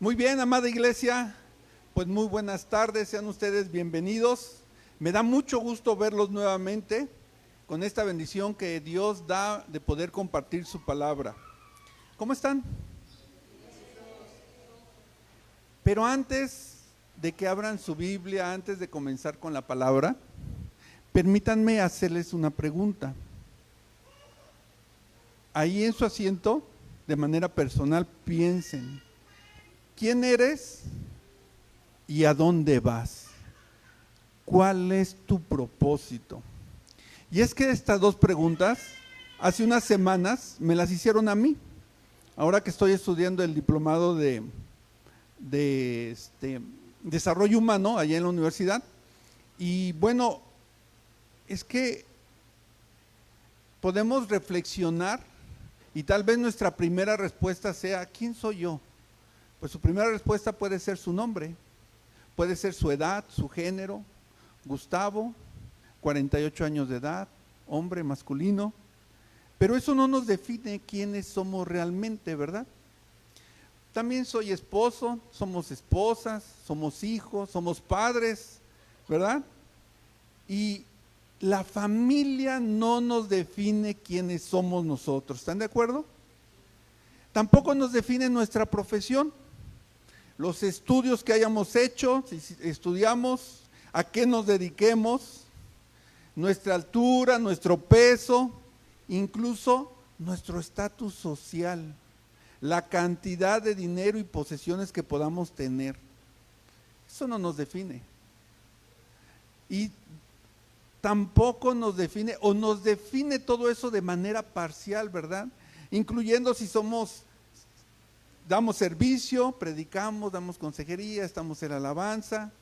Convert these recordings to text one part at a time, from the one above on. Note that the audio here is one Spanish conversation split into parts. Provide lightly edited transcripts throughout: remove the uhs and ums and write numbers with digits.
Muy bien, amada iglesia, pues muy buenas tardes, sean ustedes bienvenidos. Me da mucho gusto verlos nuevamente con esta bendición que Dios da de poder compartir su palabra. ¿Cómo están? Pero antes de que abran su Biblia, antes de comenzar con la palabra, permítanme hacerles una pregunta. Ahí en su asiento, de manera personal, piensen. ¿Quién eres y a dónde vas? ¿Cuál es tu propósito? Y es que estas dos preguntas, hace unas semanas me las hicieron a mí, ahora que estoy estudiando el diplomado de desarrollo humano allá en la universidad. Y bueno, es que podemos reflexionar y tal vez nuestra primera respuesta sea, ¿quién soy yo? Pues su primera respuesta puede ser su nombre, puede ser su edad, su género. Gustavo, 48 años de edad, hombre masculino, pero eso no nos define quiénes somos realmente, ¿verdad? También soy esposo, somos esposas, somos hijos, somos padres, ¿verdad? Y la familia no nos define quiénes somos nosotros, ¿están de acuerdo? Tampoco nos define nuestra profesión. Los estudios que hayamos hecho, si estudiamos, a qué nos dediquemos, nuestra altura, nuestro peso, incluso nuestro estatus social, la cantidad de dinero y posesiones que podamos tener. Eso no nos define. Y tampoco nos define, o nos define todo eso de manera parcial, ¿verdad? Incluyendo si damos servicio, predicamos, damos consejería, estamos en alabanza.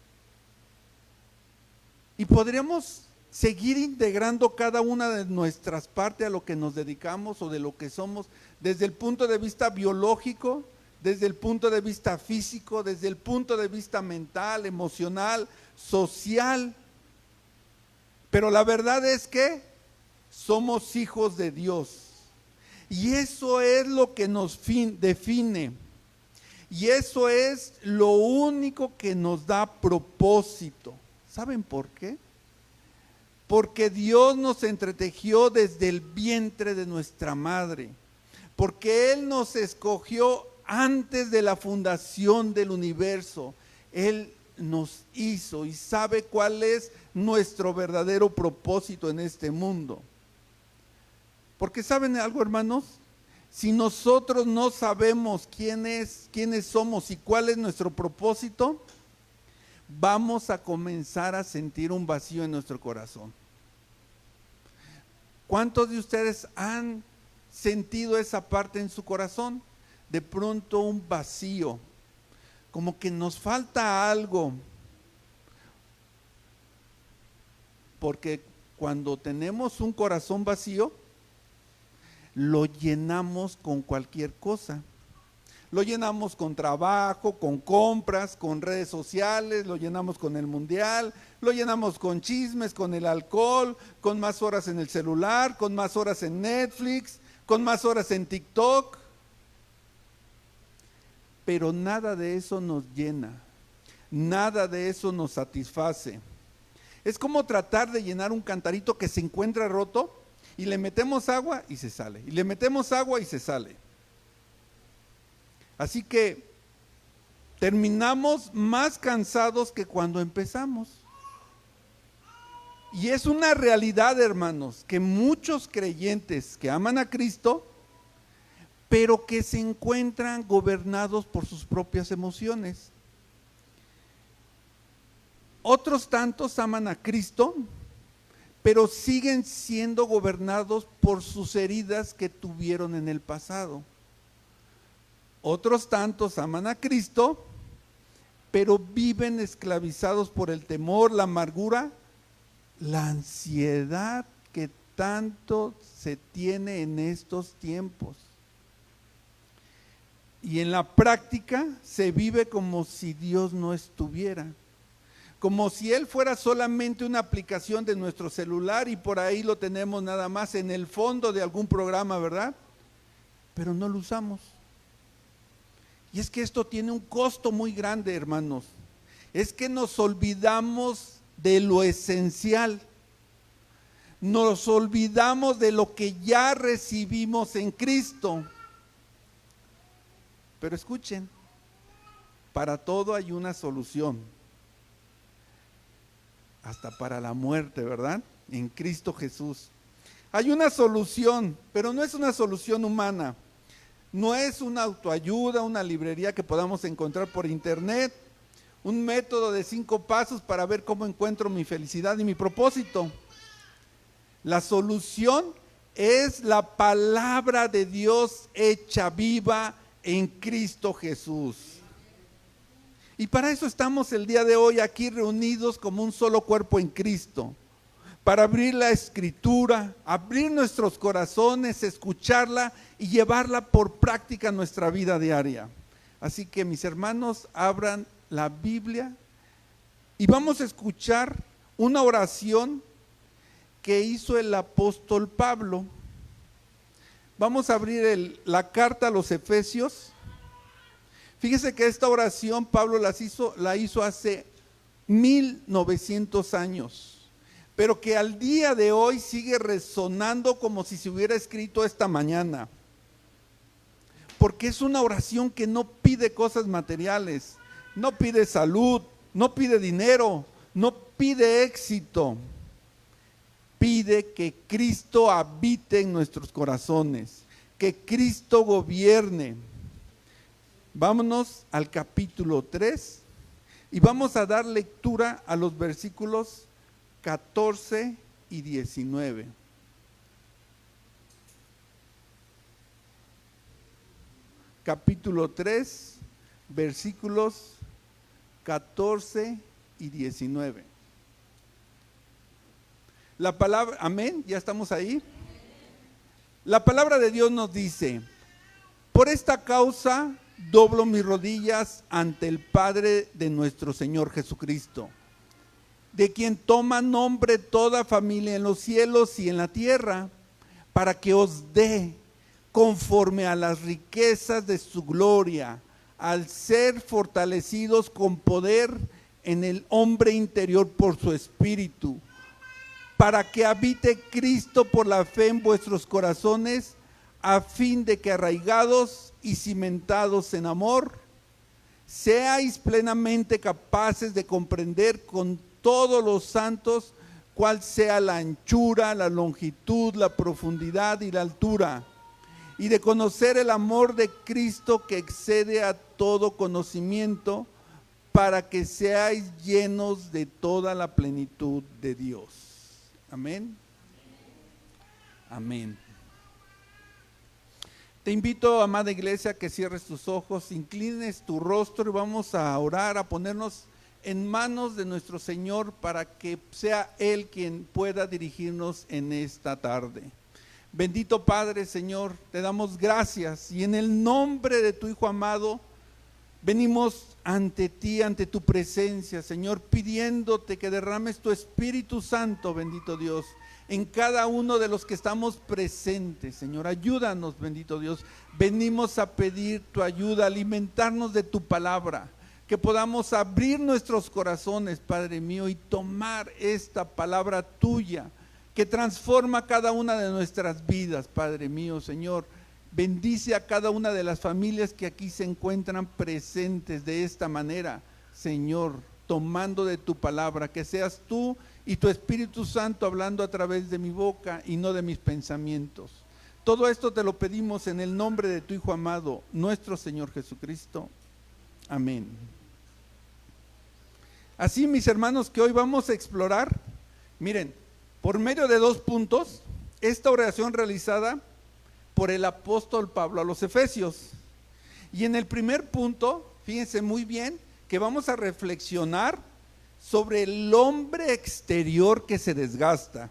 Y podríamos seguir integrando cada una de nuestras partes a lo que nos dedicamos o de lo que somos, desde el punto de vista biológico, desde el punto de vista físico, desde el punto de vista mental, emocional, social. Pero la verdad es que somos hijos de Dios. Y eso es lo que nos define. Y eso es lo único que nos da propósito. ¿Saben por qué? Porque Dios nos entretejió desde el vientre de nuestra madre. Porque Él nos escogió antes de la fundación del universo. Él nos hizo y sabe cuál es nuestro verdadero propósito en este mundo. Porque ¿saben algo, hermanos? Si nosotros no sabemos quiénes somos y cuál es nuestro propósito, vamos a comenzar a sentir un vacío en nuestro corazón. ¿Cuántos de ustedes han sentido esa parte en su corazón? De pronto un vacío, como que nos falta algo. Porque cuando tenemos un corazón vacío, lo llenamos con cualquier cosa. Lo llenamos con trabajo, con compras, con redes sociales, lo llenamos con el mundial, lo llenamos con chismes, con el alcohol, con más horas en el celular, con más horas en Netflix, con más horas en TikTok. Pero nada de eso nos llena, nada de eso nos satisface. Es como tratar de llenar un cantarito que se encuentra roto y le metemos agua y se sale, y le metemos agua y se sale. Así que terminamos más cansados que cuando empezamos. Y es una realidad, hermanos, que muchos creyentes que aman a Cristo, pero que se encuentran gobernados por sus propias emociones. Otros tantos aman a Cristo, pero siguen siendo gobernados por sus heridas que tuvieron en el pasado. Otros tantos aman a Cristo, pero viven esclavizados por el temor, la amargura, la ansiedad que tanto se tiene en estos tiempos. Y en la práctica se vive como si Dios no estuviera, como si Él fuera solamente una aplicación de nuestro celular y por ahí lo tenemos nada más en el fondo de algún programa, ¿verdad? Pero no lo usamos. Y es que esto tiene un costo muy grande, hermanos. Es que nos olvidamos de lo esencial. Nos olvidamos de lo que ya recibimos en Cristo. Pero escuchen, para todo hay una solución. Hasta para la muerte, ¿verdad? En Cristo Jesús. Hay una solución, pero no es una solución humana. No es una autoayuda, una librería que podamos encontrar por internet, un método de 5 pasos para ver cómo encuentro mi felicidad y mi propósito. La solución es la palabra de Dios hecha viva en Cristo Jesús. Y para eso estamos el día de hoy aquí reunidos como un solo cuerpo en Cristo. Para abrir la Escritura, abrir nuestros corazones, escucharla y llevarla por práctica en nuestra vida diaria. Así que mis hermanos, abran la Biblia y vamos a escuchar una oración que hizo el apóstol Pablo. Vamos a abrir la carta a los Efesios. Fíjese que esta oración Pablo la hizo hace 1900 años, pero que al día de hoy sigue resonando como si se hubiera escrito esta mañana. Porque es una oración que no pide cosas materiales, no pide salud, no pide dinero, no pide éxito. Pide que Cristo habite en nuestros corazones, que Cristo gobierne. Vámonos al capítulo 3 y vamos a dar lectura a los versículos 14 y 19. Capítulo 3, versículos 14 y 19. La palabra, amén, ya estamos ahí. La palabra de Dios nos dice: por esta causa doblo mis rodillas ante el Padre de nuestro Señor Jesucristo, de quien toma nombre toda familia en los cielos y en la tierra, para que os dé, conforme a las riquezas de su gloria, al ser fortalecidos con poder en el hombre interior por su Espíritu, para que habite Cristo por la fe en vuestros corazones, a fin de que arraigados y cimentados en amor, seáis plenamente capaces de comprender con todos los santos cuál sea la anchura, la longitud, la profundidad y la altura, y de conocer el amor de Cristo que excede a todo conocimiento, para que seáis llenos de toda la plenitud de Dios. Amén. Amén. Te invito, amada iglesia, que cierres tus ojos, inclines tu rostro y vamos a orar, a ponernos en manos de nuestro Señor para que sea Él quien pueda dirigirnos en esta tarde. Bendito Padre, Señor, te damos gracias y en el nombre de tu Hijo amado venimos ante ti, ante tu presencia, Señor, pidiéndote que derrames tu Espíritu Santo, bendito Dios, en cada uno de los que estamos presentes. Señor, ayúdanos, bendito Dios. Venimos a pedir tu ayuda, alimentarnos de tu palabra, que podamos abrir nuestros corazones, Padre mío, y tomar esta palabra tuya, que transforma cada una de nuestras vidas, Padre mío, Señor. Bendice a cada una de las familias que aquí se encuentran presentes de esta manera, Señor, tomando de tu palabra, que seas tú y tu Espíritu Santo hablando a través de mi boca y no de mis pensamientos. Todo esto te lo pedimos en el nombre de tu Hijo amado, nuestro Señor Jesucristo. Amén. Así, mis hermanos, que hoy vamos a explorar, miren, por medio de 2 puntos, esta oración realizada por el apóstol Pablo a los Efesios. Y en el primer punto, fíjense muy bien, que vamos a reflexionar sobre el hombre exterior que se desgasta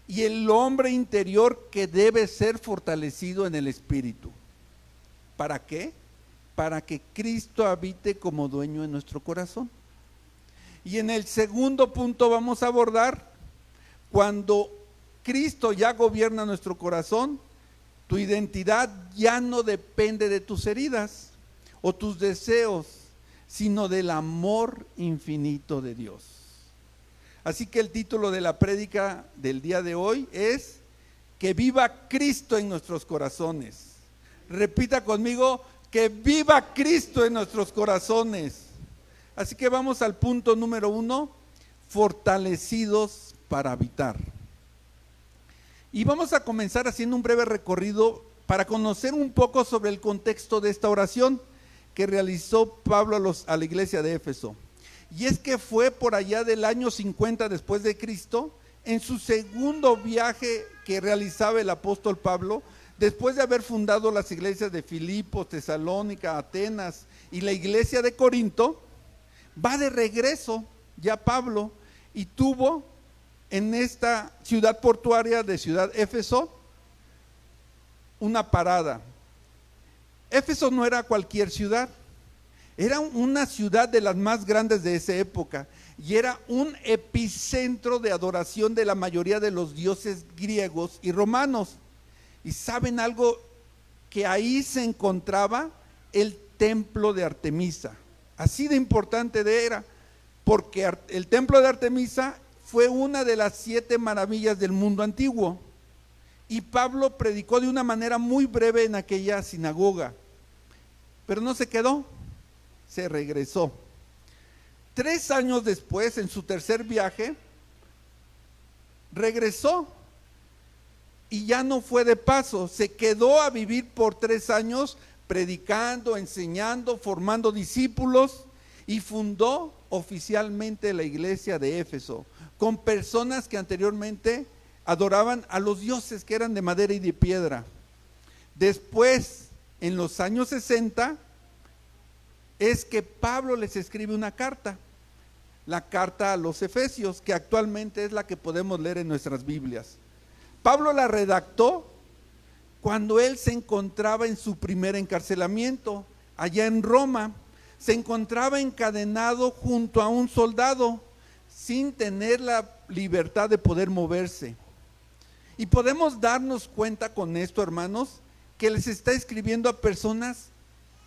y el hombre interior que debe ser fortalecido en el Espíritu. ¿Para qué? Para que Cristo habite como dueño en nuestro corazón. Y en el segundo punto vamos a abordar cuando Cristo ya gobierna nuestro corazón, tu identidad ya no depende de tus heridas o tus deseos, sino del amor infinito de Dios. Así que el título de la prédica del día de hoy es que viva Cristo en nuestros corazones. Repita conmigo, que viva Cristo en nuestros corazones. Así que vamos al punto número 1, fortalecidos para habitar. Y vamos a comenzar haciendo un breve recorrido para conocer un poco sobre el contexto de esta oración que realizó Pablo a la iglesia de Éfeso. Y es que fue por allá del año 50 después de Cristo, en su segundo viaje que realizaba el apóstol Pablo, después de haber fundado las iglesias de Filipos, Tesalónica, Atenas y la iglesia de Corinto, va de regreso ya Pablo y tuvo en esta ciudad portuaria de Ciudad Éfeso una parada. Éfeso no era cualquier ciudad, era una ciudad de las más grandes de esa época y era un epicentro de adoración de la mayoría de los dioses griegos y romanos. ¿Y saben algo? Que ahí se encontraba el templo de Artemisa. Así de importante era, porque el templo de Artemisa fue una de las 7 maravillas del mundo antiguo. Y Pablo predicó de una manera muy breve en aquella sinagoga. Pero no se quedó, se regresó. 3 años después, en su tercer viaje, regresó. Y ya no fue de paso, se quedó a vivir por 3 años predicando, enseñando, formando discípulos y fundó oficialmente la iglesia de Éfeso, con personas que anteriormente adoraban a los dioses que eran de madera y de piedra. Después, en los años 60, es que Pablo les escribe una carta, la carta a los Efesios, que actualmente es la que podemos leer en nuestras Biblias. Pablo la redactó cuando él se encontraba en su primer encarcelamiento, allá en Roma. Se encontraba encadenado junto a un soldado, sin tener la libertad de poder moverse. Y podemos darnos cuenta con esto, hermanos, que les está escribiendo a personas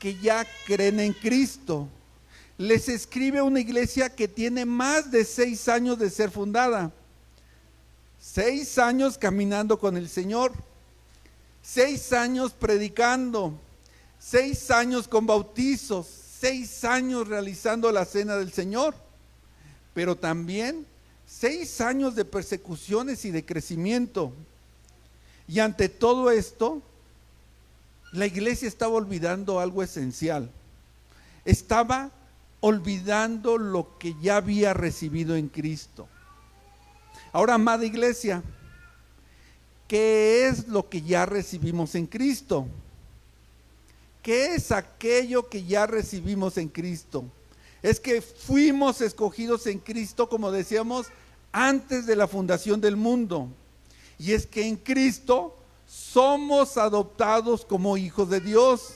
que ya creen en Cristo. Les escribe a una iglesia que tiene más de 6 años de ser fundada. 6 años caminando con el Señor, 6 años predicando, 6 años con bautizos, 6 años realizando la cena del Señor, pero también 6 años de persecuciones y de crecimiento. Y ante todo esto, la iglesia estaba olvidando algo esencial. Estaba olvidando lo que ya había recibido en Cristo. Ahora, amada iglesia, ¿qué es lo que ya recibimos en Cristo? ¿Qué es aquello que ya recibimos en Cristo? Es que fuimos escogidos en Cristo, como decíamos, antes de la fundación del mundo. Y es que en Cristo somos adoptados como hijos de Dios.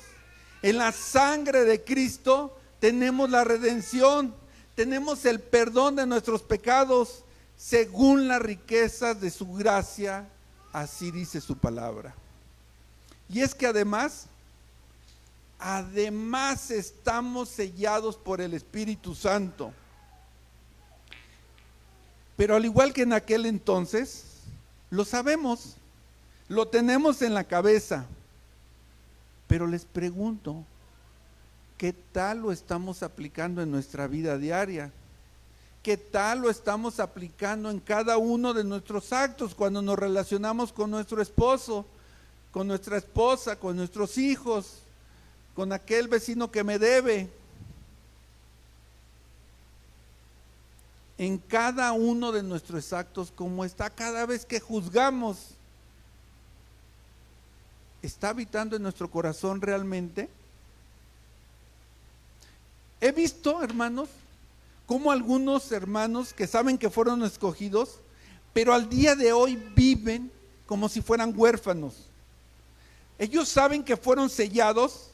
En la sangre de Cristo tenemos la redención, tenemos el perdón de nuestros pecados, según las riquezas de su gracia, así dice su palabra. Y es que además estamos sellados por el Espíritu Santo. Pero al igual que en aquel entonces, lo sabemos, lo tenemos en la cabeza. Pero les pregunto, ¿qué tal lo estamos aplicando en nuestra vida diaria? ¿Qué tal lo estamos aplicando en cada uno de nuestros actos cuando nos relacionamos con nuestro esposo, con nuestra esposa, con nuestros hijos, con aquel vecino que me debe? En cada uno de nuestros actos, ¿cómo está? Cada vez que juzgamos, ¿está habitando en nuestro corazón realmente? He visto, hermanos, como algunos hermanos que saben que fueron escogidos, pero al día de hoy viven como si fueran huérfanos. Ellos saben que fueron sellados,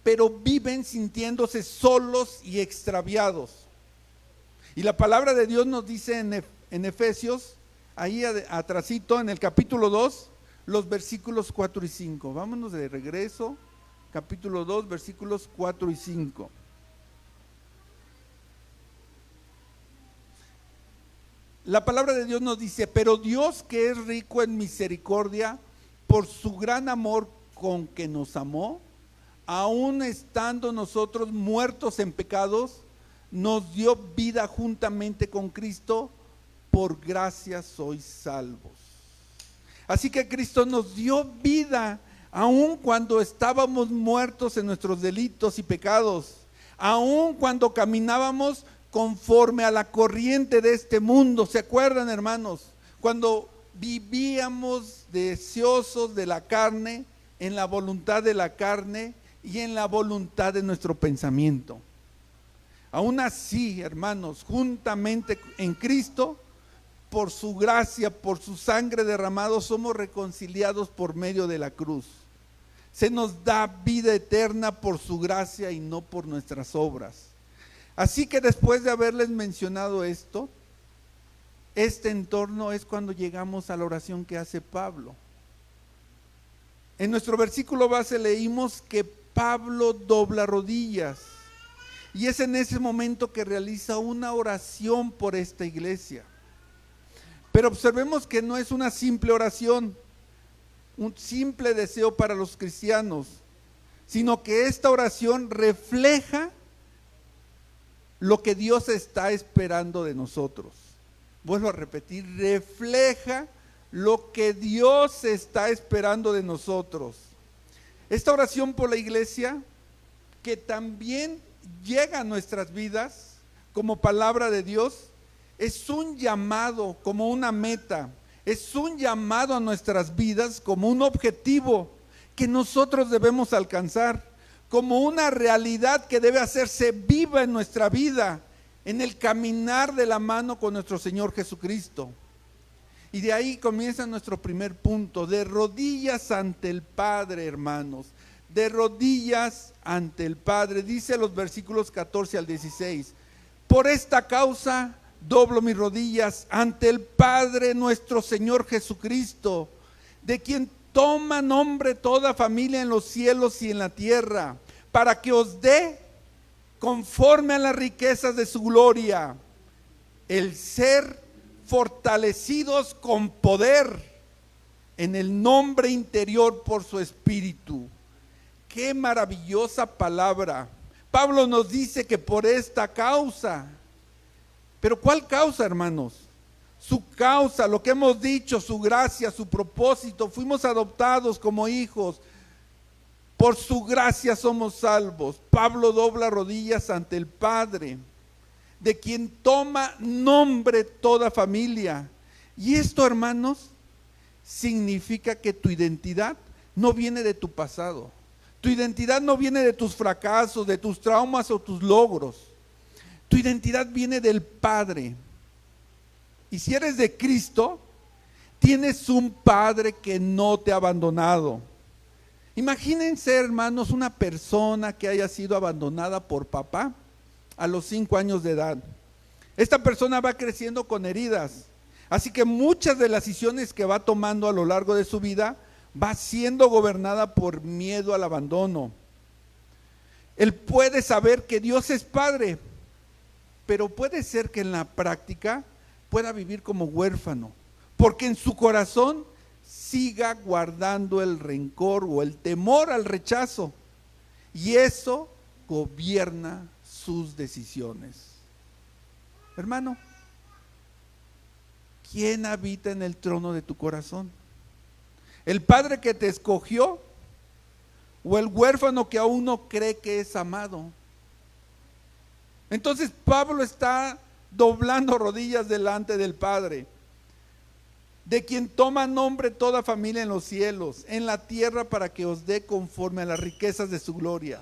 pero viven sintiéndose solos y extraviados. Y la palabra de Dios nos dice en Efesios, ahí atrasito en el capítulo 2, los versículos 4 y 5. Vámonos de regreso capítulo 2, versículos 4 y 5. La palabra de Dios nos dice: pero Dios, que es rico en misericordia, por su gran amor con que nos amó, aun estando nosotros muertos en pecados, nos dio vida juntamente con Cristo, por gracia sois salvos. Así que Cristo nos dio vida, aun cuando estábamos muertos en nuestros delitos y pecados, aun cuando caminábamos conforme a la corriente de este mundo. ¿Se acuerdan, hermanos? Cuando vivíamos deseosos de la carne, en la voluntad de la carne y en la voluntad de nuestro pensamiento. Aún así, hermanos, juntamente en Cristo, por su gracia, por su sangre derramado, somos reconciliados por medio de la cruz. Se nos da vida eterna por su gracia y no por nuestras obras. Así que después de haberles mencionado esto, este entorno es cuando llegamos a la oración que hace Pablo. En nuestro versículo base leímos que Pablo dobla rodillas, y es en ese momento que realiza una oración por esta iglesia. Pero observemos que no es una simple oración, un simple deseo para los cristianos, sino que esta oración refleja lo que Dios está esperando de nosotros. Vuelvo a repetir, refleja lo que Dios está esperando de nosotros. Esta oración por la iglesia, que también llega a nuestras vidas como palabra de Dios, es un llamado, como una meta, es un llamado a nuestras vidas como un objetivo que nosotros debemos alcanzar, como una realidad que debe hacerse viva en nuestra vida, en el caminar de la mano con nuestro Señor Jesucristo. Y de ahí comienza nuestro primer punto: de rodillas ante el Padre, hermanos, de rodillas ante el Padre. Dice los versículos 14 al 16: por esta causa doblo mis rodillas ante el Padre nuestro Señor Jesucristo, de quien toma nombre toda familia en los cielos y en la tierra, para que os dé, conforme a las riquezas de su gloria, el ser fortalecidos con poder en el nombre interior por su Espíritu. Qué maravillosa palabra. Pablo nos dice que por esta causa. Pero ¿cuál causa, hermanos? Su causa, lo que hemos dicho, su gracia, su propósito. Fuimos adoptados como hijos. Por su gracia somos salvos. Pablo dobla rodillas ante el Padre, de quien toma nombre toda familia. Y esto, hermanos, significa que tu identidad no viene de tu pasado. Tu identidad no viene de tus fracasos, de tus traumas o tus logros. Tu identidad viene del Padre. Y si eres de Cristo, tienes un Padre que no te ha abandonado. Imagínense, hermanos, una persona que haya sido abandonada por papá a los 5 años de edad. Esta persona va creciendo con heridas, así que muchas de las decisiones que va tomando a lo largo de su vida va siendo gobernada por miedo al abandono. Él puede saber que Dios es Padre, pero puede ser que en la práctica pueda vivir como huérfano, porque en su corazón siga guardando el rencor o el temor al rechazo, y eso gobierna sus decisiones. Hermano, ¿quién habita en el trono de tu corazón? ¿El Padre que te escogió o el huérfano que aún no cree que es amado? Entonces Pablo está doblando rodillas delante del Padre, de quien toma nombre toda familia en los cielos, en la tierra, para que os dé conforme a las riquezas de su gloria.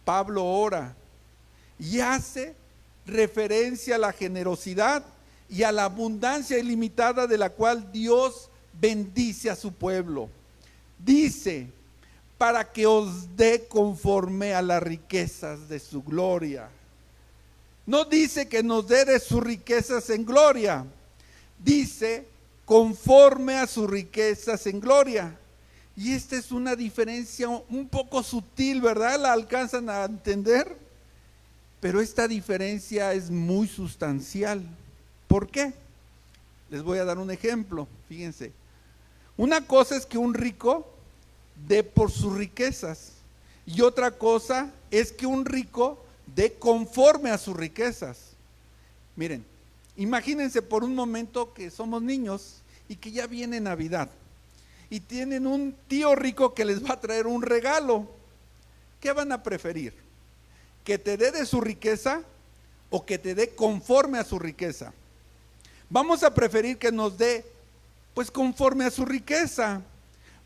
Pablo ora y hace referencia a la generosidad y a la abundancia ilimitada de la cual Dios bendice a su pueblo. Dice: para que os dé conforme a las riquezas de su gloria. No dice que nos dé de sus riquezas en gloria, dice conforme a sus riquezas en gloria. Y esta es una diferencia un poco sutil, ¿verdad? ¿La alcanzan a entender? Pero esta diferencia es muy sustancial. ¿Por qué? Les voy a dar un ejemplo, fíjense. Una cosa es que un rico dé por sus riquezas, y otra cosa es que un rico dé conforme a sus riquezas. Miren, imagínense por un momento que somos niños y que ya viene Navidad y tienen un tío rico que les va a traer un regalo. ¿Qué van a preferir? ¿Que te dé de su riqueza o que te dé conforme a su riqueza? Vamos a preferir que nos dé pues conforme a su riqueza,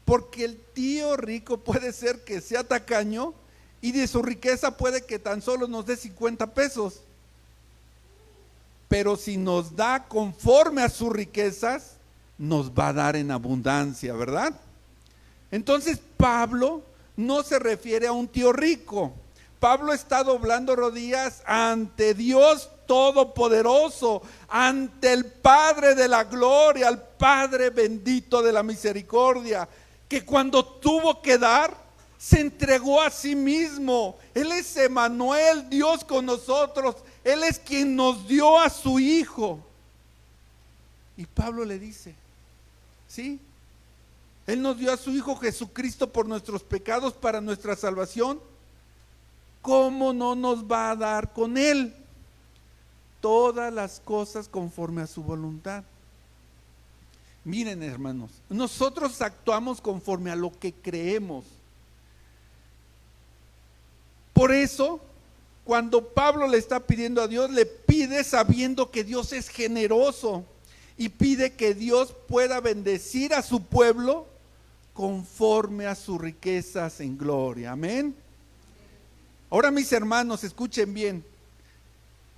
porque el tío rico puede ser que sea tacaño y de su riqueza puede que tan solo nos dé 50 pesos. Pero si nos da conforme a sus riquezas, nos va a dar en abundancia, ¿verdad? Entonces Pablo no se refiere a un tío rico. Pablo está doblando rodillas ante Dios Todopoderoso, ante el Padre de la gloria, al Padre bendito de la misericordia, que cuando tuvo que dar, se entregó a sí mismo. Él es Emmanuel, Dios con nosotros. Él es quien nos dio a su Hijo. Y Pablo le dice, ¿sí? Él nos dio a su Hijo Jesucristo por nuestros pecados para nuestra salvación. ¿Cómo no nos va a dar con Él todas las cosas conforme a su voluntad? Miren, hermanos, nosotros actuamos conforme a lo que creemos. Por eso, cuando Pablo le está pidiendo a Dios, le pide sabiendo que Dios es generoso y pide que Dios pueda bendecir a su pueblo conforme a sus riquezas en gloria. Amén. Ahora, mis hermanos, escuchen bien.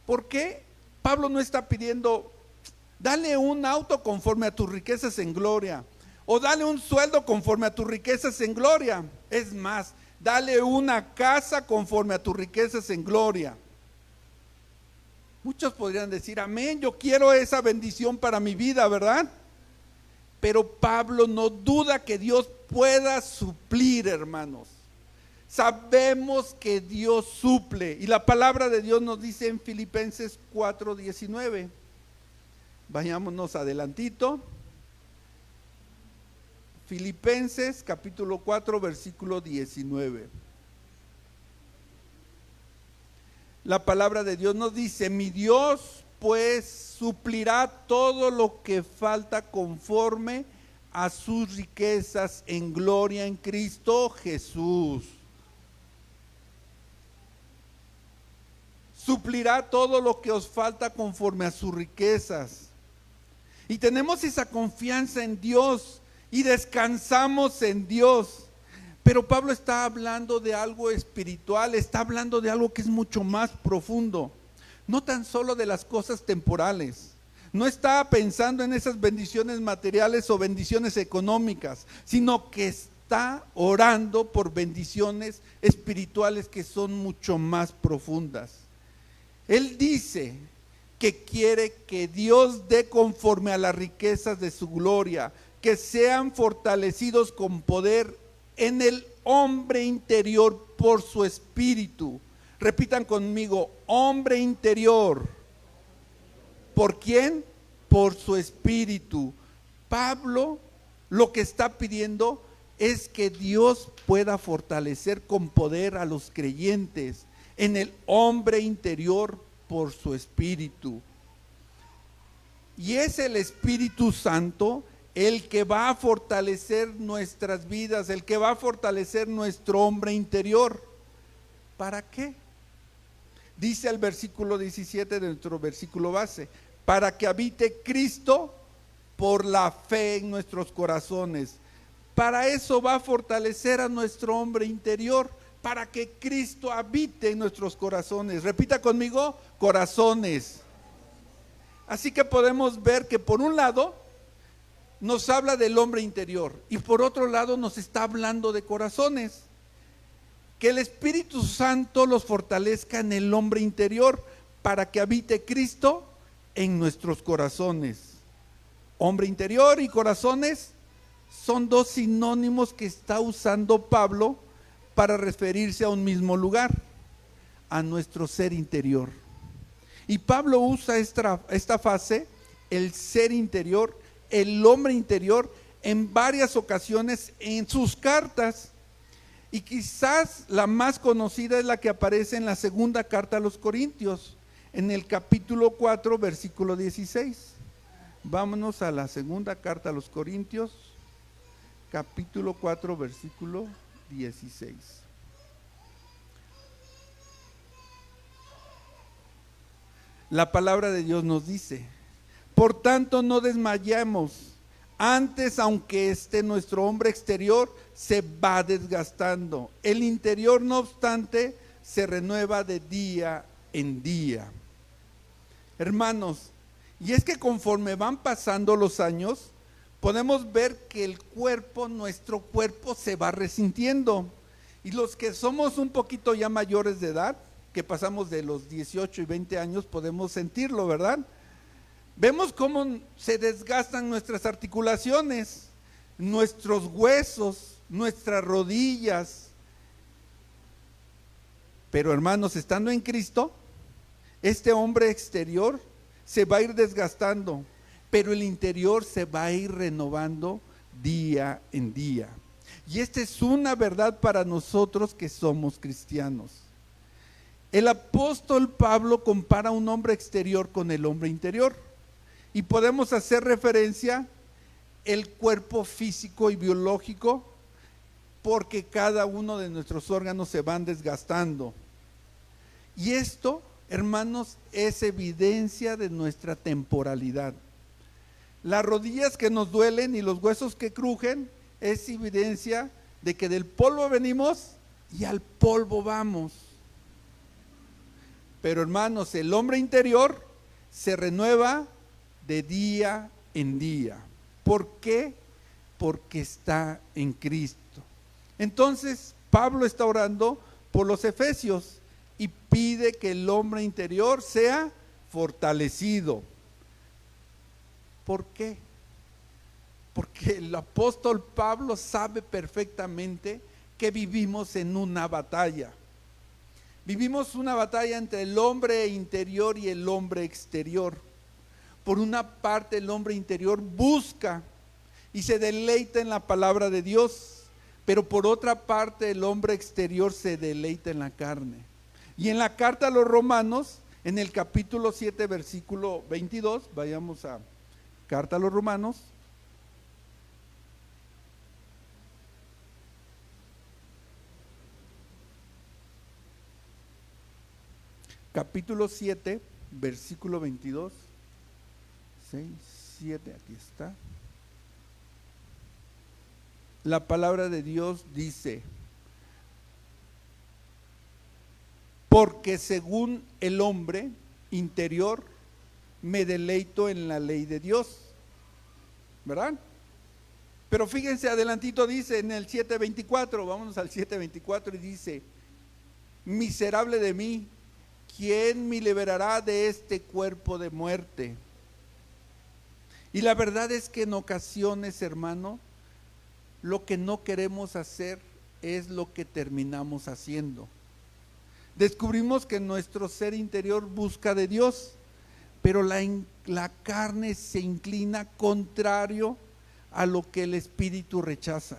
¿Por qué Pablo no está pidiendo, dale un auto conforme a tus riquezas en gloria? O dale un sueldo conforme a tus riquezas en gloria. Es más, dale una casa conforme a tus riquezas en gloria. Muchos podrían decir, amén, yo quiero esa bendición para mi vida, ¿verdad? Pero Pablo no duda que Dios pueda suplir, hermanos. Sabemos que Dios suple. Y la palabra de Dios nos dice en Filipenses 4:19. Vayámonos adelantito. Filipenses capítulo 4 versículo 19. La palabra de Dios nos dice, mi Dios pues suplirá todo lo que falta conforme a sus riquezas en gloria en Cristo Jesús. Suplirá todo lo que os falta conforme a sus riquezas. Y tenemos esa confianza en Dios y descansamos en Dios. Pero Pablo está hablando de algo espiritual, está hablando de algo que es mucho más profundo. No tan solo de las cosas temporales. No está pensando en esas bendiciones materiales o bendiciones económicas, sino que está orando por bendiciones espirituales que son mucho más profundas. Él dice que quiere que Dios dé conforme a las riquezas de su gloria, que sean fortalecidos con poder en el hombre interior por su espíritu. Repitan conmigo, hombre interior. ¿Por quién? Por su espíritu. Pablo lo que está pidiendo es que Dios pueda fortalecer con poder a los creyentes en el hombre interior por su espíritu. Y es el Espíritu Santo el que va a fortalecer nuestras vidas, el que va a fortalecer nuestro hombre interior. ¿Para qué? Dice el versículo 17 de nuestro versículo base, para que habite Cristo por la fe en nuestros corazones. Para eso va a fortalecer a nuestro hombre interior, para que Cristo habite en nuestros corazones. Repita conmigo, corazones. Así que podemos ver que por un lado nos habla del hombre interior y por otro lado nos está hablando de corazones. Que el Espíritu Santo los fortalezca en el hombre interior para que habite Cristo en nuestros corazones. Hombre interior y corazones son dos sinónimos que está usando Pablo para referirse a un mismo lugar, a nuestro ser interior. Y Pablo usa esta fase, el ser interior, el hombre interior, en varias ocasiones en sus cartas. Y quizás la más conocida es la que aparece en la segunda carta a los Corintios, en el capítulo 4, versículo 16. Vámonos a la segunda carta a los Corintios, capítulo 4, versículo 16. La palabra de Dios nos dice: por tanto no desmayemos, antes aunque nuestro hombre exterior se va desgastando, el interior no obstante se renueva de día en día. Hermanos, y es que conforme van pasando los años, podemos ver que el cuerpo, nuestro cuerpo se va resintiendo. Y los que somos un poquito ya mayores de edad, que pasamos de los 18 y 20 años, podemos sentirlo, ¿verdad? Vemos cómo se desgastan nuestras articulaciones, nuestros huesos, nuestras rodillas. Pero hermanos, estando en Cristo, este hombre exterior se va a ir desgastando, pero el interior se va a ir renovando día en día. Y esta es una verdad para nosotros que somos cristianos. El apóstol Pablo compara un hombre exterior con el hombre interior. Y podemos hacer referencia el cuerpo físico y biológico, porque cada uno de nuestros órganos se van desgastando. Y esto, hermanos, es evidencia de nuestra temporalidad. Las rodillas que nos duelen y los huesos que crujen es evidencia de que del polvo venimos y al polvo vamos. Pero hermanos, el hombre interior se renueva de día en día. ¿Por qué? Porque está en Cristo. Entonces, Pablo está orando por los efesios y pide que el hombre interior sea fortalecido. ¿Por qué? Porque el apóstol Pablo sabe perfectamente que vivimos en una batalla. Vivimos una batalla entre el hombre interior y el hombre exterior. Por una parte, el hombre interior busca y se deleita en la palabra de Dios, pero por otra parte, el hombre exterior se deleita en la carne. Y en la carta a los Romanos, en el capítulo 7, versículo 22, vayamos a carta a los Romanos. Capítulo 7, versículo 22. 6, 7, aquí está. La palabra de Dios dice: porque según el hombre interior me deleito en la ley de Dios, ¿verdad? Pero fíjense, adelantito dice en el 7:24, vámonos al 7:24 y dice: miserable de mí, ¿quién me liberará de este cuerpo de muerte? Y la verdad es que en ocasiones, hermano, lo que no queremos hacer es lo que terminamos haciendo. Descubrimos que nuestro ser interior busca de Dios, pero la carne se inclina contrario a lo que el espíritu rechaza.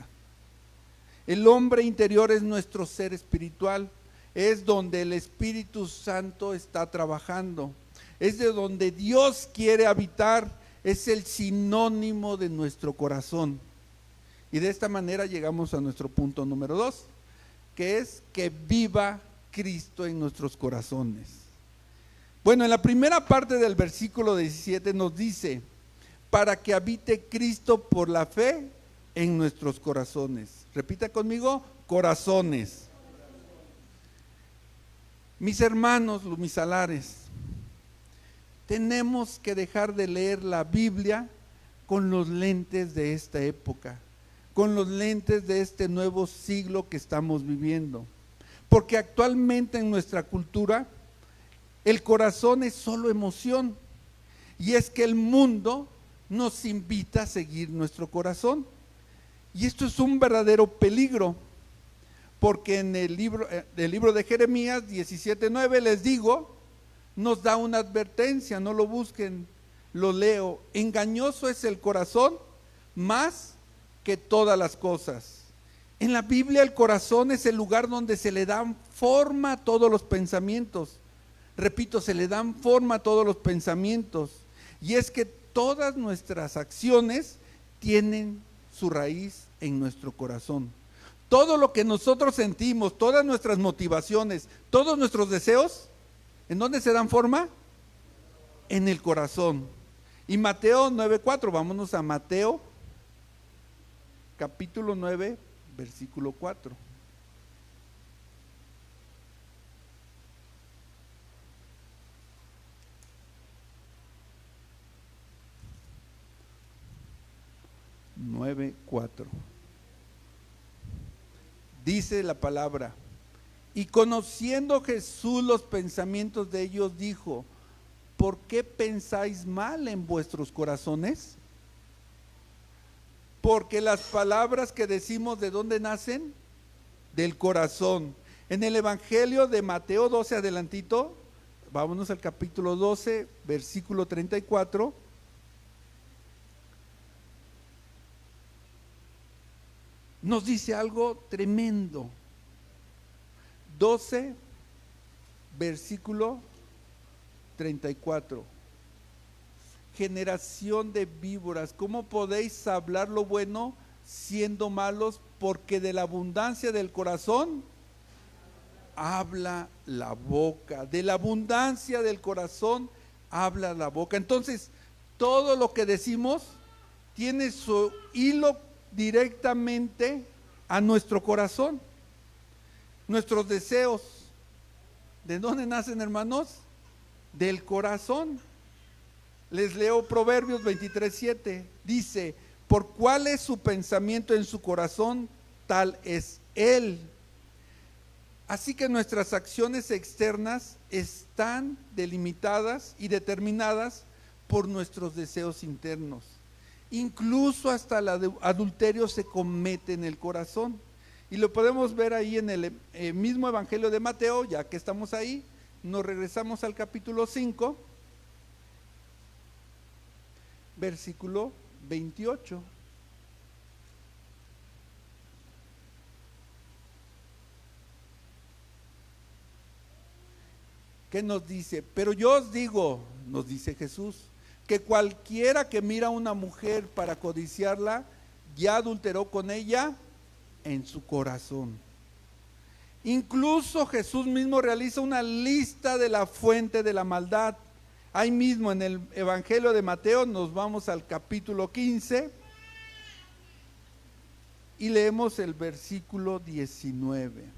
El hombre interior es nuestro ser espiritual, es donde el Espíritu Santo está trabajando, es de donde Dios quiere habitar, es el sinónimo de nuestro corazón. Y de esta manera llegamos a nuestro punto número 2, que es que viva Cristo en nuestros corazones. Bueno, en la primera parte del versículo 17 nos dice: para que habite Cristo por la fe en nuestros corazones. Repita conmigo: corazones. Mis hermanos lumizalares, tenemos que dejar de leer la Biblia con los lentes de esta época, con los lentes de este nuevo siglo que estamos viviendo. Porque actualmente en nuestra cultura el corazón es solo emoción, y es que el mundo nos invita a seguir nuestro corazón. Y esto es un verdadero peligro, porque en el libro de Jeremías 17:9 les digo, nos da una advertencia, no lo busquen, lo leo. Engañoso es el corazón más que todas las cosas. En la Biblia el corazón es el lugar donde se le dan forma a todos los pensamientos. Repito, se le dan forma a todos los pensamientos. Y es que todas nuestras acciones tienen su raíz en nuestro corazón. Todo lo que nosotros sentimos, todas nuestras motivaciones, todos nuestros deseos, ¿en dónde se dan forma? En el corazón. Y Mateo 9:4, vámonos a Mateo capítulo 9, versículo 4. Dice la palabra: y conociendo Jesús los pensamientos de ellos, dijo: ¿por qué pensáis mal en vuestros corazones? Porque las palabras que decimos, ¿de dónde nacen? Del corazón. En el Evangelio de Mateo 12, adelantito, vámonos al capítulo 12, versículo 34. Nos dice algo tremendo. 12, versículo 34. Generación de víboras, ¿cómo podéis hablar lo bueno siendo malos? Porque de la abundancia del corazón habla la boca. De la abundancia del corazón habla la boca. Entonces, todo lo que decimos tiene su hilo directamente a nuestro corazón. Nuestros deseos, ¿de dónde nacen, hermanos? Del corazón. Les leo Proverbios 23:7. Dice: por cuál es su pensamiento en su corazón, tal es él. Así que nuestras acciones externas están delimitadas y determinadas por nuestros deseos internos. Incluso hasta el adulterio se comete en el corazón. Y lo podemos ver ahí en el mismo Evangelio de Mateo. Ya que estamos ahí, nos regresamos al capítulo 5, versículo 28. ¿Qué nos dice? Pero yo os digo, nos dice Jesús, que cualquiera que mira a una mujer para codiciarla, ya adulteró con ella en su corazón. Incluso Jesús mismo realiza una lista de la fuente de la maldad. Ahí mismo en el Evangelio de Mateo nos vamos al capítulo 15 y leemos el versículo 19.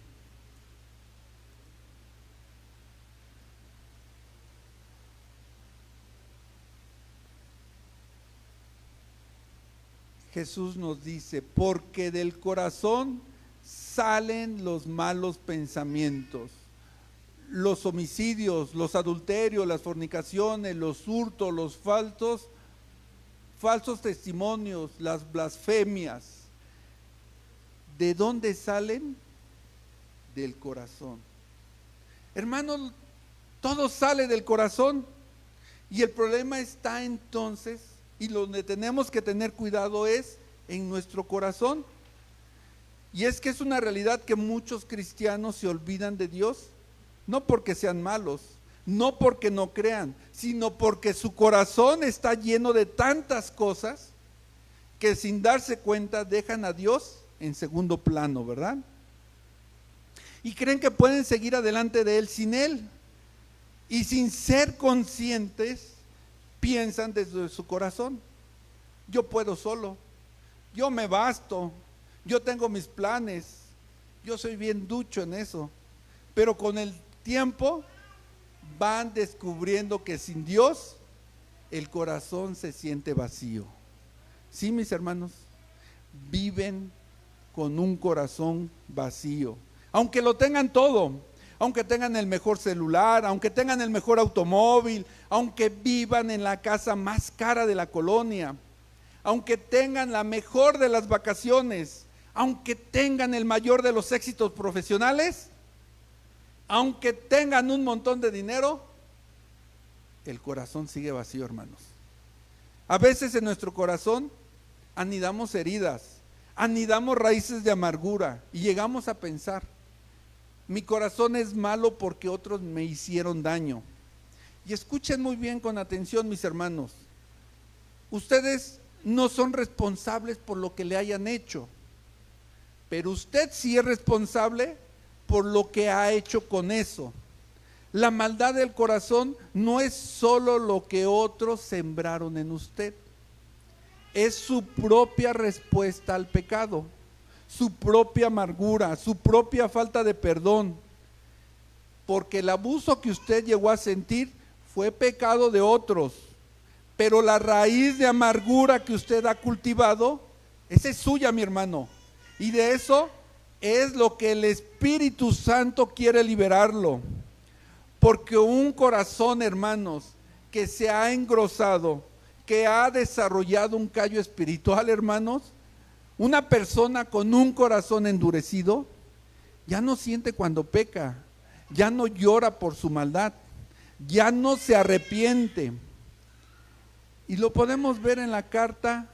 Jesús nos dice: porque del corazón salen los malos pensamientos, los homicidios, los adulterios, las fornicaciones, los hurtos, los falsos testimonios, las blasfemias. ¿De dónde salen? Del corazón. Hermanos, todo sale del corazón. Y el problema está entonces, y donde tenemos que tener cuidado es en nuestro corazón. Y es que es una realidad que muchos cristianos se olvidan de Dios, no porque sean malos, no porque no crean, sino porque su corazón está lleno de tantas cosas que sin darse cuenta dejan a Dios en segundo plano, ¿verdad? Y creen que pueden seguir adelante de Él sin Él. Y sin ser conscientes, piensan desde su corazón: yo puedo solo, yo me basto, yo tengo mis planes, yo soy bien ducho en eso. Pero con el tiempo van descubriendo que sin Dios el corazón se siente vacío. Sí, mis hermanos, viven con un corazón vacío. Aunque lo tengan todo, aunque tengan el mejor celular, aunque tengan el mejor automóvil, aunque vivan en la casa más cara de la colonia, aunque tengan la mejor de las vacaciones, aunque tengan el mayor de los éxitos profesionales, aunque tengan un montón de dinero, el corazón sigue vacío, hermanos. A veces en nuestro corazón anidamos heridas, anidamos raíces de amargura y llegamos a pensar, mi corazón es malo porque otros me hicieron daño. Y escuchen muy bien con atención, mis hermanos, ustedes no son responsables por lo que le hayan hecho, pero usted sí es responsable por lo que ha hecho con eso. La maldad del corazón no es solo lo que otros sembraron en usted, es su propia respuesta al pecado, su propia amargura, su propia falta de perdón, porque el abuso que usted llegó a sentir fue pecado de otros, pero la raíz de amargura que usted ha cultivado, esa es suya, mi hermano, y de eso es lo que el Espíritu Santo quiere liberarlo, porque un corazón, hermanos, que se ha engrosado, que ha desarrollado un callo espiritual, hermanos, una persona con un corazón endurecido, ya no siente cuando peca, ya no llora por su maldad, ya no se arrepiente. Y lo podemos ver en la carta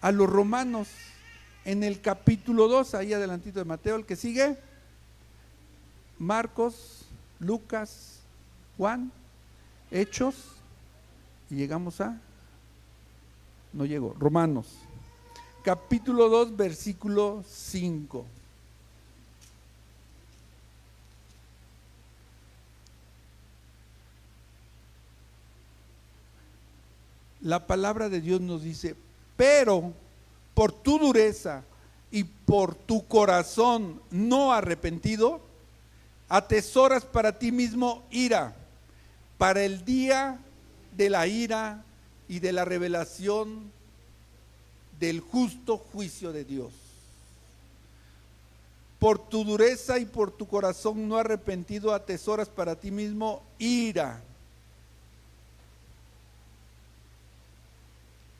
a los romanos, en el capítulo 2, ahí adelantito de Mateo, el que sigue, Marcos, Lucas, Juan, Hechos, y llegamos a, no llegó, Romanos, capítulo 2, versículo 5. La palabra de Dios nos dice, pero por tu dureza y por tu corazón no arrepentido, atesoras para ti mismo ira, para el día de la ira y de la revelación del justo juicio de Dios. Por tu dureza y por tu corazón no arrepentido, atesoras para ti mismo ira.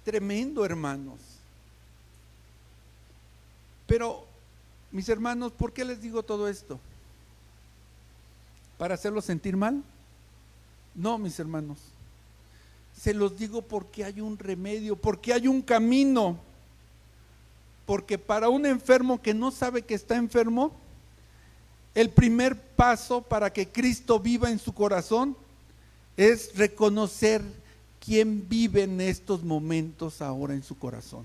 Tremendo, hermanos. Pero, mis hermanos, ¿por qué les digo todo esto? ¿Para hacerlos sentir mal? No, mis hermanos. Se los digo porque hay un remedio, porque hay un camino. Porque para un enfermo que no sabe que está enfermo, el primer paso para que Cristo viva en su corazón es reconocer quién vive en estos momentos ahora en su corazón.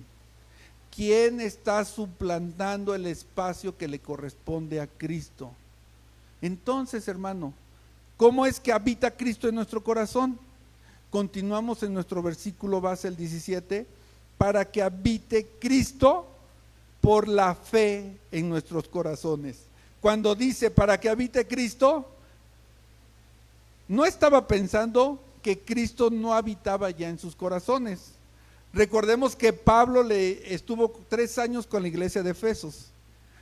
¿Quién está suplantando el espacio que le corresponde a Cristo? Entonces, hermano, ¿cómo es que habita Cristo en nuestro corazón? Continuamos en nuestro versículo base, el 17, para que habite Cristo por la fe en nuestros corazones. Cuando dice para que habite Cristo, no estaba pensando que Cristo no habitaba ya en sus corazones. Recordemos que Pablo estuvo 3 años con la iglesia de Efesos.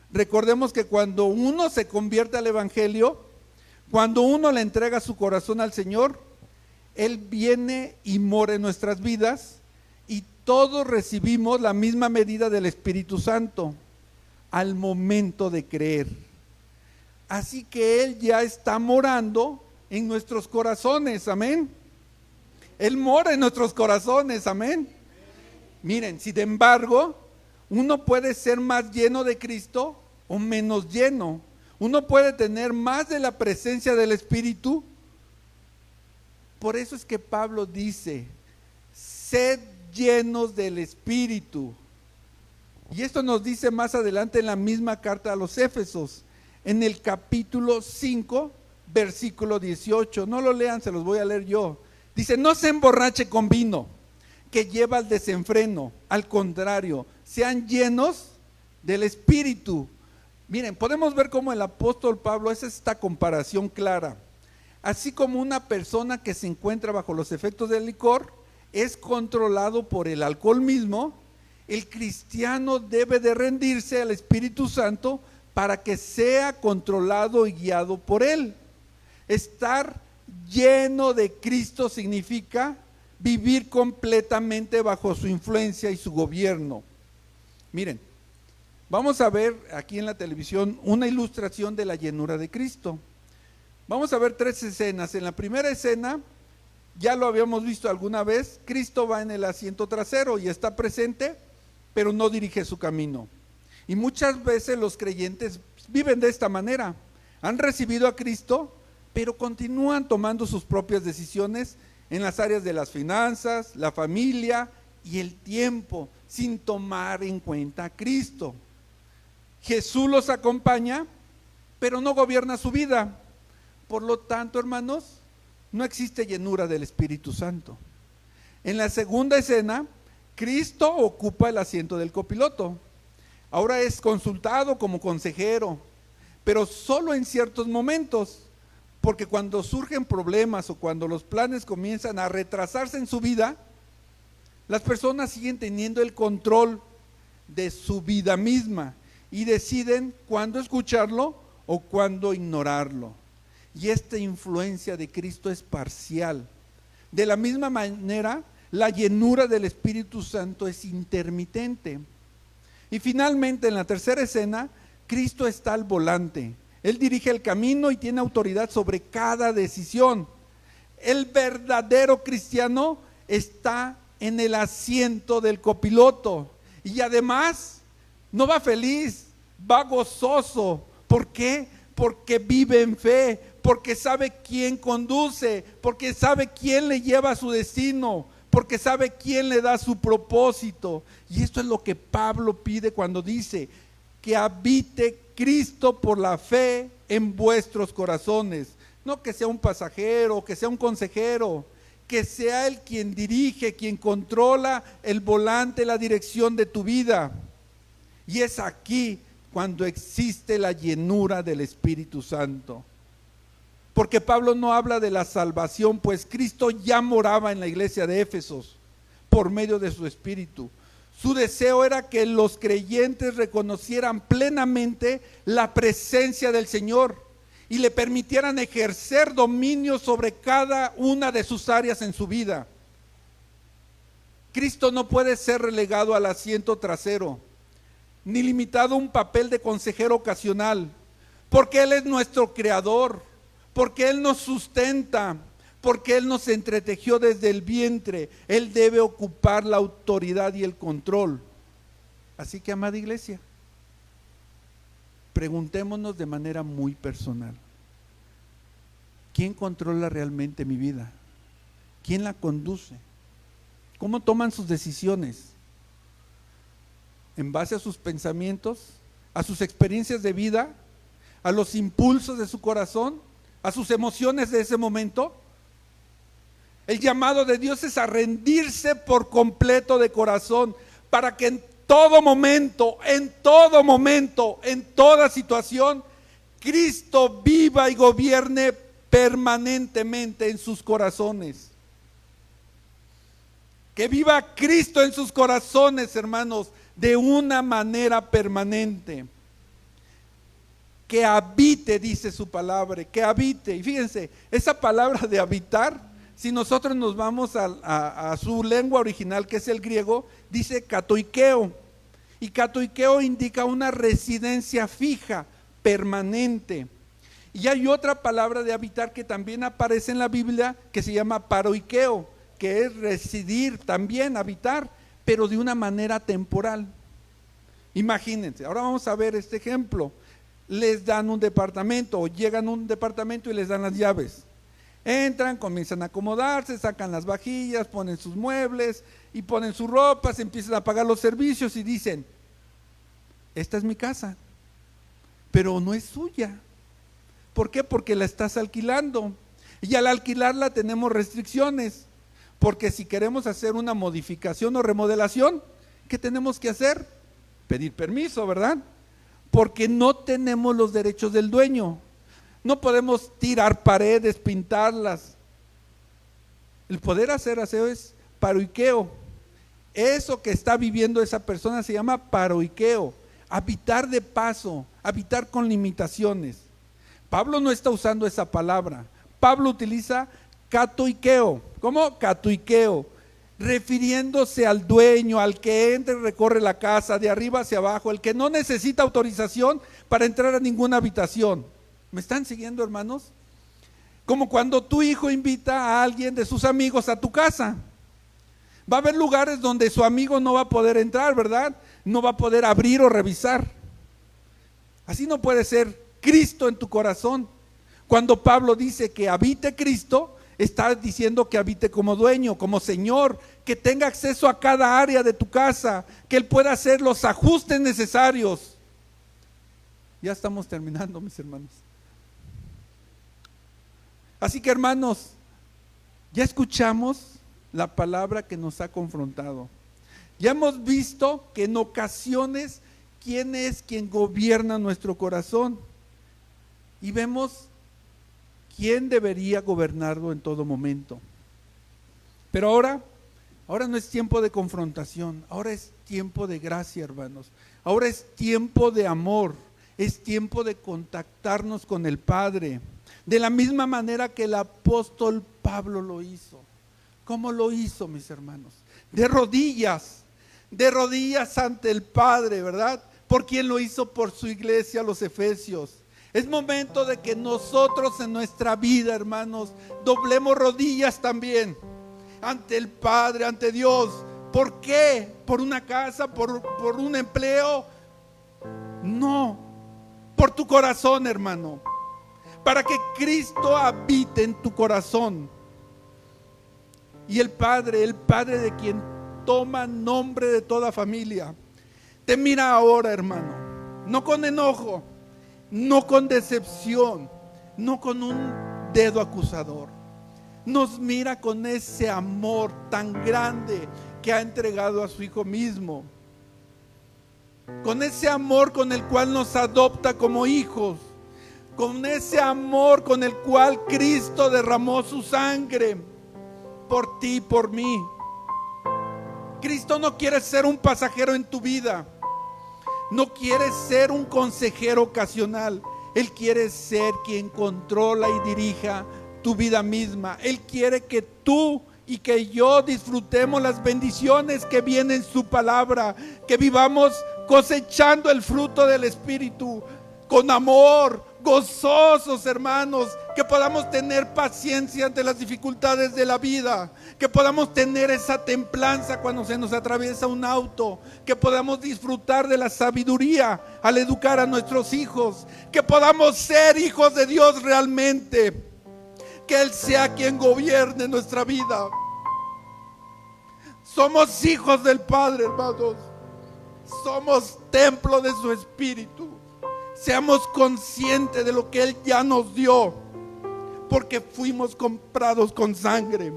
Recordemos que cuando uno se convierte al evangelio, cuando uno le entrega su corazón al Señor, Él viene y mora en nuestras vidas y todos recibimos la misma medida del Espíritu Santo al momento de creer. Así que Él ya está morando en nuestros corazones, amén. Él mora en nuestros corazones, amén. Miren, sin embargo, uno puede ser más lleno de Cristo o menos lleno. Uno puede tener más de la presencia del Espíritu. Por eso es que Pablo dice, sed llenos del Espíritu. Y esto nos dice más adelante en la misma carta a los Éfesos, en el capítulo 5, versículo 18. No lo lean, se los voy a leer yo. Dice, no se emborrache con vino, que lleva al desenfreno. Al contrario, sean llenos del Espíritu. Miren, podemos ver cómo el apóstol Pablo hace esta comparación clara. Así como una persona que se encuentra bajo los efectos del licor es controlado por el alcohol mismo, el cristiano debe de rendirse al Espíritu Santo para que sea controlado y guiado por él. Estar lleno de Cristo significa vivir completamente bajo su influencia y su gobierno. Miren, vamos a ver aquí en la televisión una ilustración de la llenura de Cristo. Vamos a ver 3 escenas. En la primera escena, ya lo habíamos visto alguna vez, Cristo va en el asiento trasero y está presente, pero no dirige su camino. Y muchas veces los creyentes viven de esta manera. Han recibido a Cristo, pero continúan tomando sus propias decisiones en las áreas de las finanzas, la familia y el tiempo, sin tomar en cuenta a Cristo. Jesús los acompaña, pero no gobierna su vida. Por lo tanto, hermanos, no existe llenura del Espíritu Santo. En la segunda escena, Cristo ocupa el asiento del copiloto. Ahora es consultado como consejero, pero solo en ciertos momentos, porque cuando surgen problemas o cuando los planes comienzan a retrasarse en su vida, las personas siguen teniendo el control de su vida misma y deciden cuándo escucharlo o cuándo ignorarlo. Y esta influencia de Cristo es parcial. De la misma manera, la llenura del Espíritu Santo es intermitente. Y finalmente, en la tercera escena, Cristo está al volante. Él dirige el camino y tiene autoridad sobre cada decisión. El verdadero cristiano está en el asiento del copiloto y además no va feliz, va gozoso. ¿Por qué? Porque vive en fe, porque sabe quién conduce, porque sabe quién le lleva a su destino, porque sabe quién le da su propósito. Y esto es lo que Pablo pide cuando dice que habite Cristo por la fe en vuestros corazones. No que sea un pasajero, que sea un consejero, que sea Él quien dirige, quien controla el volante, la dirección de tu vida. Y es aquí cuando existe la llenura del Espíritu Santo. Porque Pablo no habla de la salvación, pues Cristo ya moraba en la iglesia de Éfesos por medio de su Espíritu. Su deseo era que los creyentes reconocieran plenamente la presencia del Señor y le permitieran ejercer dominio sobre cada una de sus áreas en su vida. Cristo no puede ser relegado al asiento trasero, ni limitado a un papel de consejero ocasional, porque Él es nuestro creador, porque Él nos sustenta, porque Él nos entretejió desde el vientre. Él debe ocupar la autoridad y el control. Así que, amada iglesia, preguntémonos de manera muy personal: ¿quién controla realmente mi vida? ¿Quién la conduce? ¿Cómo toman sus decisiones? ¿En base a sus pensamientos, a sus experiencias de vida, a los impulsos de su corazón, a sus emociones de ese momento? El llamado de Dios es a rendirse por completo de corazón, para que en todo momento, en toda situación, Cristo viva y gobierne permanentemente en sus corazones. Que viva Cristo en sus corazones, hermanos, de una manera permanente. Que habite, dice su palabra, que habite. Y fíjense, esa palabra de habitar, si nosotros nos vamos a su lengua original, que es el griego, dice katoikeo. Y katoikeo indica una residencia fija, permanente. Y hay otra palabra de habitar que también aparece en la Biblia, que se llama paroikeo, que es residir, también habitar, pero de una manera temporal. Imagínense, ahora vamos a ver este ejemplo. Les dan un departamento o llegan a un departamento y les dan las llaves. Entran, comienzan a acomodarse, sacan las vajillas, ponen sus muebles y ponen su ropa, se empiezan a pagar los servicios y dicen: esta es mi casa, pero no es suya. ¿Por qué? Porque la estás alquilando. Y al alquilarla tenemos restricciones, porque si queremos hacer una modificación o remodelación, ¿qué tenemos que hacer? Pedir permiso, ¿verdad? Porque no tenemos los derechos del dueño. No podemos tirar paredes, pintarlas. El poder hacer aseo es paroikeo. Eso que está viviendo esa persona se llama paroikeo. Habitar de paso, habitar con limitaciones. Pablo no está usando esa palabra. Pablo utiliza Catuiqueo. ¿Cómo? Catuiqueo. Refiriéndose al dueño, al que entra y recorre la casa de arriba hacia abajo, el que no necesita autorización para entrar a ninguna habitación. ¿Me están siguiendo, hermanos? Como cuando tu hijo invita a alguien de sus amigos a tu casa. Va a haber lugares donde su amigo no va a poder entrar, ¿verdad? No va a poder abrir o revisar. Así no puede ser Cristo en tu corazón. Cuando Pablo dice que habite Cristo, está diciendo que habite como dueño, como Señor, que tenga acceso a cada área de tu casa, que Él pueda hacer los ajustes necesarios. Ya estamos terminando, mis hermanos. Así que, hermanos, ya escuchamos la palabra que nos ha confrontado. Ya hemos visto que en ocasiones quién es quien gobierna nuestro corazón. Y vemos quién debería gobernarlo en todo momento. Pero ahora no es tiempo de confrontación, ahora es tiempo de gracia, hermanos. Ahora es tiempo de amor, es tiempo de contactarnos con el Padre. De la misma manera que el apóstol Pablo lo hizo. ¿Cómo lo hizo, mis hermanos? De rodillas ante el Padre, ¿verdad? Por quien lo hizo por su iglesia, los Efesios. Es momento de que nosotros en nuestra vida, hermanos, doblemos rodillas también ante el Padre, ante Dios. ¿Por qué? ¿Por una casa? ¿Por un empleo? No, por tu corazón, hermano. Para que Cristo habite en tu corazón. Y el Padre de quien toma nombre de toda familia, te mira ahora, hermano, no con enojo, no con decepción, no con un dedo acusador. Nos mira con ese amor tan grande que ha entregado a su Hijo mismo. Con ese amor con el cual nos adopta como hijos. Con ese amor con el cual Cristo derramó su sangre por ti y por mí. Cristo no quiere ser un pasajero en tu vida. No quiere ser un consejero ocasional. Él quiere ser quien controla y dirija tu vida misma. Él quiere que tú y que yo disfrutemos las bendiciones que vienen en su palabra. Que vivamos cosechando el fruto del Espíritu con amor, gozosos, hermanos, que podamos tener paciencia ante las dificultades de la vida, que podamos tener esa templanza cuando se nos atraviesa un auto, que podamos disfrutar de la sabiduría al educar a nuestros hijos, que podamos ser hijos de Dios realmente, que Él sea quien gobierne nuestra vida. Somos hijos del Padre, hermanos, somos templo de su Espíritu. Seamos conscientes de lo que Él ya nos dio, porque fuimos comprados con sangre.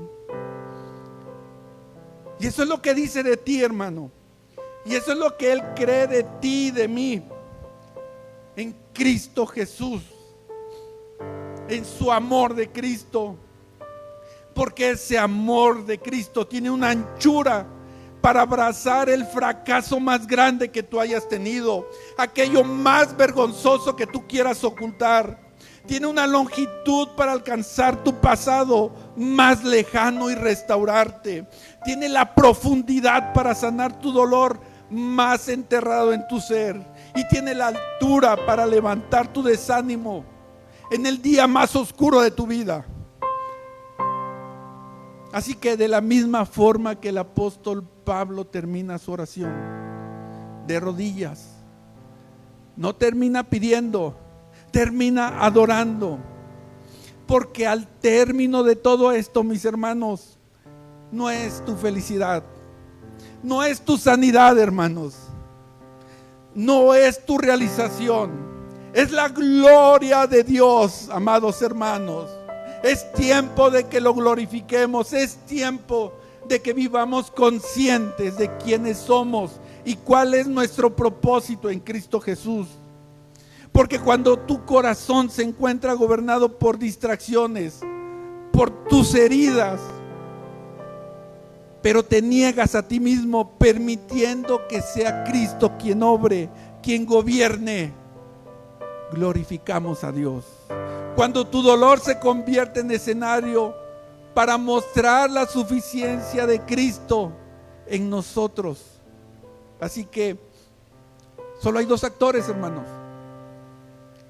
Y eso es lo que dice de ti, hermano. Y eso es lo que Él cree de ti y de mí. En Cristo Jesús. En su amor de Cristo. Porque ese amor de Cristo tiene una anchura para abrazar el fracaso más grande que tú hayas tenido, aquello más vergonzoso que tú quieras ocultar. Tiene una longitud para alcanzar tu pasado más lejano y restaurarte. Tiene la profundidad para sanar tu dolor más enterrado en tu ser. Y tiene la altura para levantar tu desánimo en el día más oscuro de tu vida. Así que de la misma forma que el apóstol Pablo termina su oración, de rodillas, no termina pidiendo, termina adorando. Porque al término de todo esto, mis hermanos, no es tu felicidad, no es tu sanidad, hermanos, no es tu realización, es la gloria de Dios, amados hermanos. Es tiempo de que lo glorifiquemos, es tiempo de que vivamos conscientes de quiénes somos y cuál es nuestro propósito en Cristo Jesús. Porque cuando tu corazón se encuentra gobernado por distracciones, por tus heridas, pero te niegas a ti mismo permitiendo que sea Cristo quien obre, quien gobierne, glorificamos a Dios. Cuando tu dolor se convierte en escenario para mostrar la suficiencia de Cristo en nosotros. Así que solo hay dos actores, hermanos.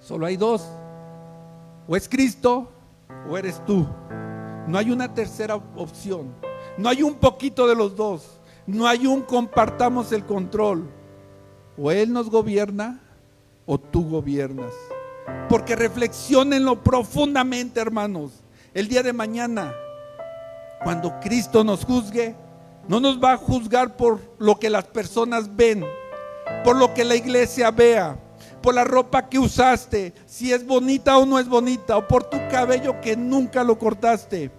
Solo hay dos. O es Cristo o eres tú. No hay una tercera opción. No hay un poquito de los dos. No hay un compartamos el control. O Él nos gobierna o tú gobiernas. Porque reflexionenlo profundamente, hermanos. El día de mañana, cuando Cristo nos juzgue, no nos va a juzgar por lo que las personas ven, por lo que la iglesia vea, por la ropa que usaste, si es bonita o no es bonita, o por tu cabello que nunca lo cortaste,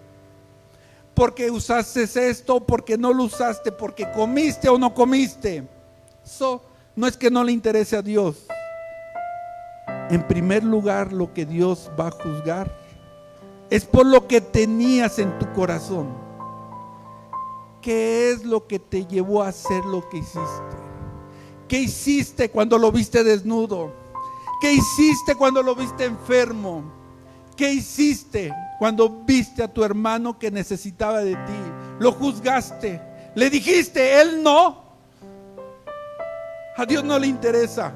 porque usaste esto, porque no lo usaste, porque comiste o no comiste. Eso no es que no le interese a Dios. En primer lugar, lo que Dios va a juzgar es por lo que tenías en tu corazón. ¿Qué es lo que te llevó a hacer lo que hiciste? ¿Qué hiciste cuando lo viste desnudo? ¿Qué hiciste cuando lo viste enfermo? ¿Qué hiciste cuando viste a tu hermano que necesitaba de ti? ¿Lo juzgaste? ¿Le dijiste, él no? A Dios no le interesa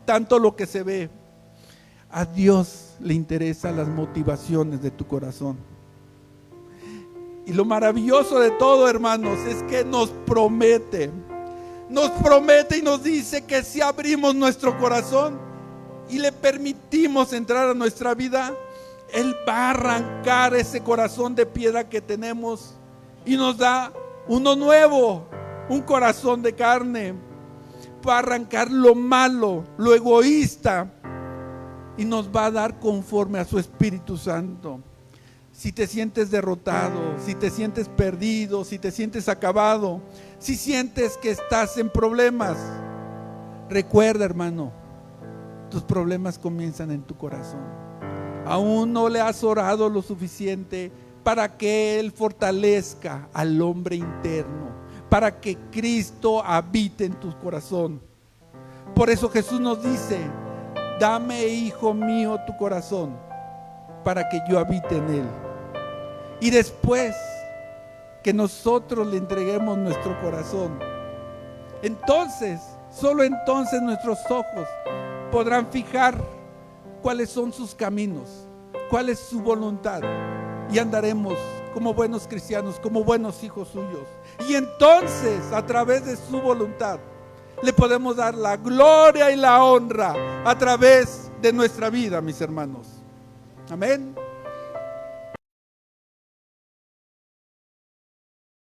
tanto lo que se ve. A Dios le interesan las motivaciones de tu corazón. Y lo maravilloso de todo, hermanos, es que nos promete y nos dice que si abrimos nuestro corazón y le permitimos entrar a nuestra vida, Él va a arrancar ese corazón de piedra que tenemos y nos da uno nuevo, un corazón de carne. Va a arrancar lo malo, lo egoísta, y nos va a dar conforme a su Espíritu Santo. Si te sientes derrotado, si te sientes perdido, si te sientes acabado, si sientes que estás en problemas, recuerda, hermano, tus problemas comienzan en tu corazón. Aún no le has orado lo suficiente para que Él fortalezca al hombre interno, para que Cristo habite en tu corazón. Por eso Jesús nos dice, dame, hijo mío, tu corazón, para que yo habite en él. Y después que nosotros le entreguemos nuestro corazón, entonces, solo entonces nuestros ojos podrán fijar cuáles son sus caminos, cuál es su voluntad, y andaremos como buenos cristianos, como buenos hijos suyos. Y entonces, a través de su voluntad, le podemos dar la gloria y la honra a través de nuestra vida, mis hermanos. Amén.